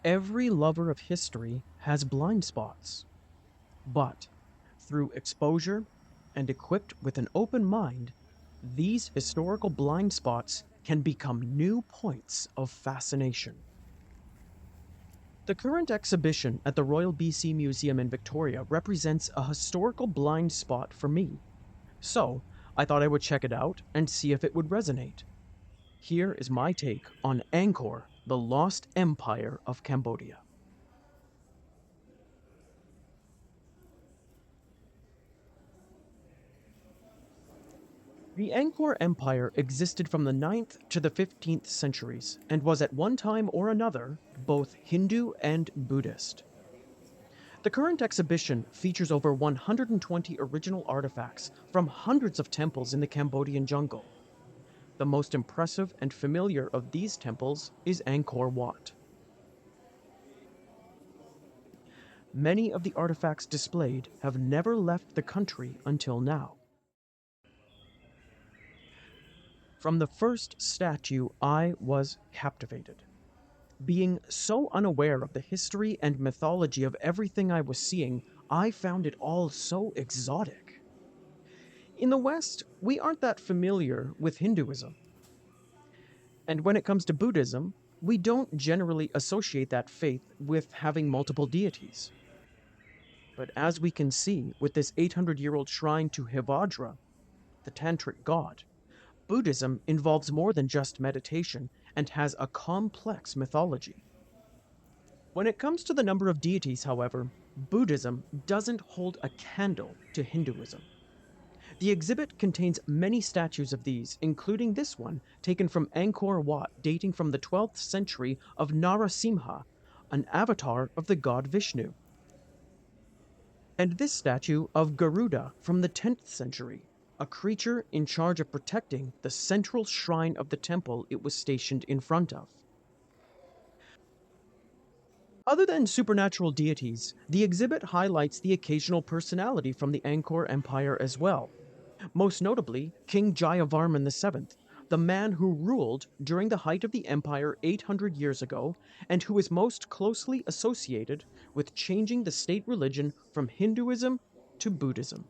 Every lover of history has blind spots, but through exposure and equipped with an open mind, these historical blind spots can become new points of fascination. The current exhibition at the Royal BC Museum in Victoria represents a historical blind spot for me, so I thought I would check it out and see if it would resonate. Here is my take on Angkor, the Lost Empire of Cambodia. The Angkor Empire existed from the 9th to the 15th centuries and was at one time or another both Hindu and Buddhist. The current exhibition features over 120 original artifacts from hundreds of temples in the Cambodian jungle. The most impressive and familiar of these temples is Angkor Wat. Many of the artifacts displayed have never left the country until now. From the first statue, I was captivated. Being so unaware of the history and mythology of everything I was seeing, I found it all so exotic. In the West, we aren't that familiar with Hinduism. And when it comes to Buddhism, we don't generally associate that faith with having multiple deities. But as we can see with this 800-year-old shrine to Hivajra, the tantric god, Buddhism involves more than just meditation and has a complex mythology. When it comes to the number of deities, however, Buddhism doesn't hold a candle to Hinduism. The exhibit contains many statues of these, including this one taken from Angkor Wat dating from the 12th century of Narasimha, an avatar of the god Vishnu. And this statue of Garuda from the 10th century, a creature in charge of protecting the central shrine of the temple it was stationed in front of. Other than supernatural deities, the exhibit highlights the occasional personality from the Angkor Empire as well. Most notably, King Jayavarman VII, the man who ruled during the height of the empire 800 years ago and who is most closely associated with changing the state religion from Hinduism to Buddhism.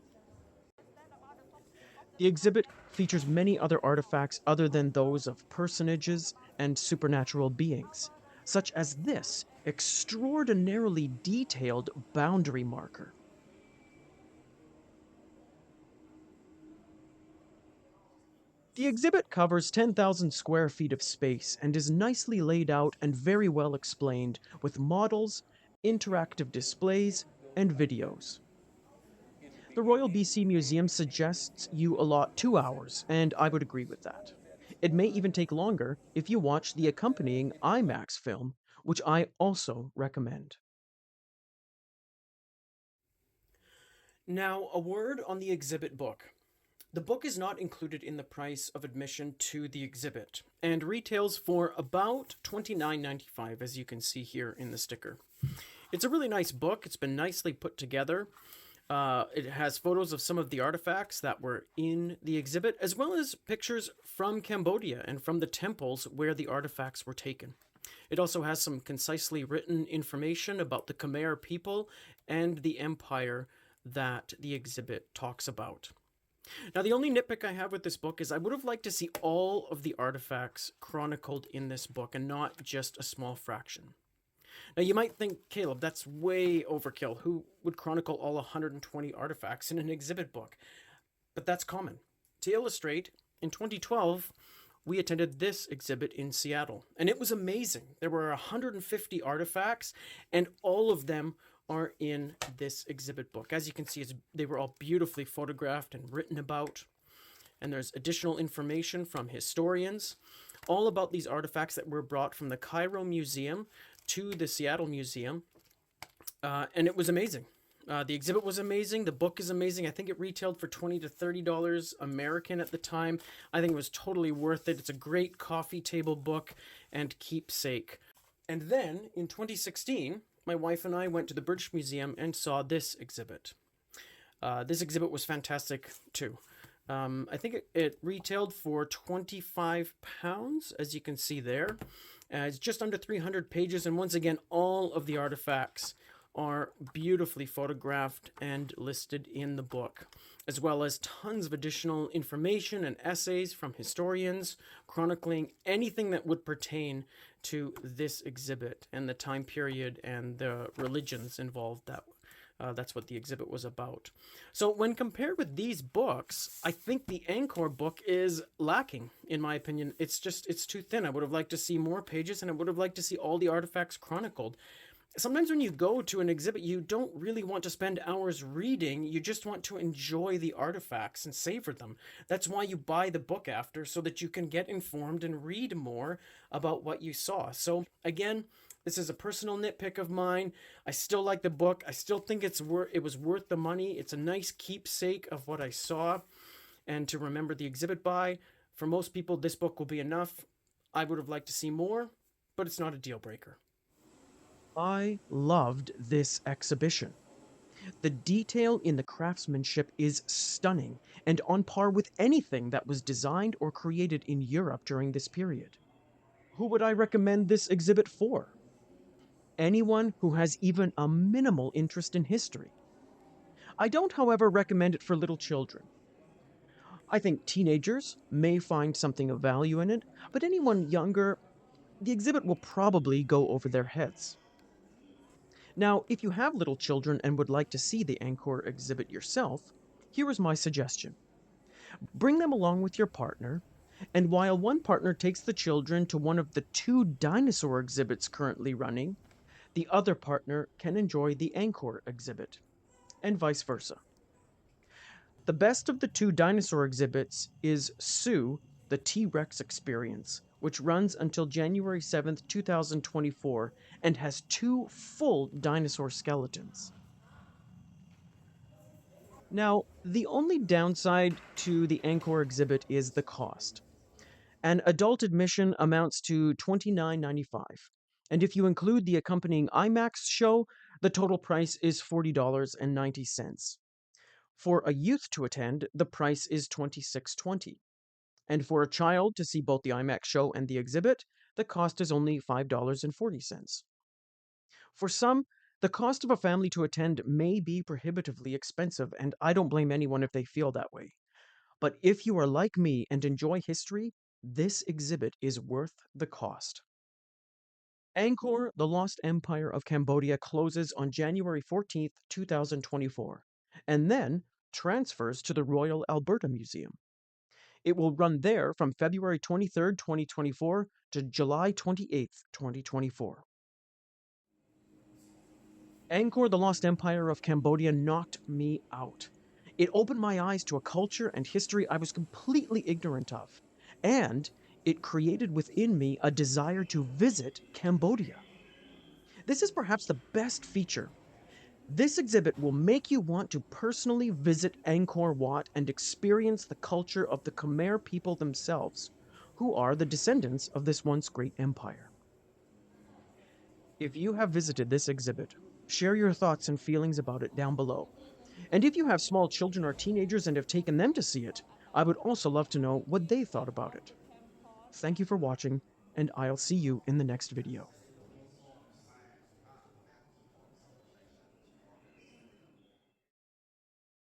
The exhibit features many other artifacts other than those of personages and supernatural beings, such as this extraordinarily detailed boundary marker. The exhibit covers 10,000 square feet of space and is nicely laid out and very well explained with models, interactive displays, and videos. The Royal BC Museum suggests you allot 2 hours, and I would agree with that. It may even take longer if you watch the accompanying IMAX film, which I also recommend. Now, a word on the exhibit book. The book is not included in the price of admission to the exhibit and retails for about $29.95, as you can see here in the sticker. It's a really nice book. It's been nicely put together. It has photos of some of the artifacts that were in the exhibit, as well as pictures from Cambodia and from the temples where the artifacts were taken. It also has some concisely written information about the Khmer people and the empire that the exhibit talks about. Now, the only nitpick I have with this book is I would have liked to see all of the artifacts chronicled in this book and not just a small fraction. Now, you might think, Caleb, that's way overkill. Who would chronicle all 120 artifacts in an exhibit book? But that's common. To illustrate, in 2012, we attended this exhibit in Seattle, and it was amazing. There were 150 artifacts, and all of them are in this exhibit book. As you can see, they were all beautifully photographed and written about, and there's additional information from historians all about these artifacts that were brought from the Cairo Museum to the Seattle Museum, and it was amazing. The exhibit was amazing. The book is amazing. I think it retailed for $20 to $30 American at the time. I think it was totally worth it. It's a great coffee table book and keepsake. And then in 2016, my wife and I went to the British Museum and saw this exhibit. This exhibit was fantastic too. I think it retailed for £25, as you can see there. It's just under 300 pages, and once again, all of the artifacts are beautifully photographed and listed in the book, as well as tons of additional information and essays from historians chronicling anything that would pertain to this exhibit and the time period and the religions involved. That's what the exhibit was about. So when compared with these books, I think the Angkor book is lacking, in my opinion. It's too thin. I would have liked to see more pages, and I would have liked to see all the artifacts chronicled. Sometimes when you go to an exhibit, you don't really want to spend hours reading. You just want to enjoy the artifacts and savor them. That's why you buy the book after, so that you can get informed and read more about what you saw. So again, this is a personal nitpick of mine. I still like the book. I still think it was worth the money. It's a nice keepsake of what I saw and to remember the exhibit by. For most people, this book will be enough. I would have liked to see more, but it's not a deal breaker. I loved this exhibition. The detail in the craftsmanship is stunning and on par with anything that was designed or created in Europe during this period. Who would I recommend this exhibit for? Anyone who has even a minimal interest in history. I don't, however, recommend it for little children. I think teenagers may find something of value in it, but anyone younger, the exhibit will probably go over their heads. Now, if you have little children and would like to see the Angkor exhibit yourself, here is my suggestion. Bring them along with your partner, and while one partner takes the children to one of the 2 dinosaur exhibits currently running, the other partner can enjoy the Angkor exhibit, and vice versa. The best of the 2 dinosaur exhibits is Sue, the T-Rex Experience, which runs until January 7th, 2024, and has 2 full dinosaur skeletons. Now, the only downside to the Angkor exhibit is the cost. An adult admission amounts to $29.95, and if you include the accompanying IMAX show, the total price is $40.90. For a youth to attend, the price is $26.20. And for a child to see both the IMAX show and the exhibit, the cost is only $5.40. For some, the cost of a family to attend may be prohibitively expensive, and I don't blame anyone if they feel that way. But if you are like me and enjoy history, this exhibit is worth the cost. Angkor, the Lost Empire of Cambodia closes on January 14th, 2024, and then transfers to the Royal Alberta Museum. It will run there from February 23rd, 2024 to July 28th, 2024. Angkor, the Lost Empire of Cambodia knocked me out. It opened my eyes to a culture and history I was completely ignorant of, and it created within me a desire to visit Cambodia. This is perhaps the best feature. This exhibit will make you want to personally visit Angkor Wat and experience the culture of the Khmer people themselves, who are the descendants of this once great empire. If you have visited this exhibit, share your thoughts and feelings about it down below. And if you have small children or teenagers and have taken them to see it, I would also love to know what they thought about it. Thank you for watching, and I'll see you in the next video.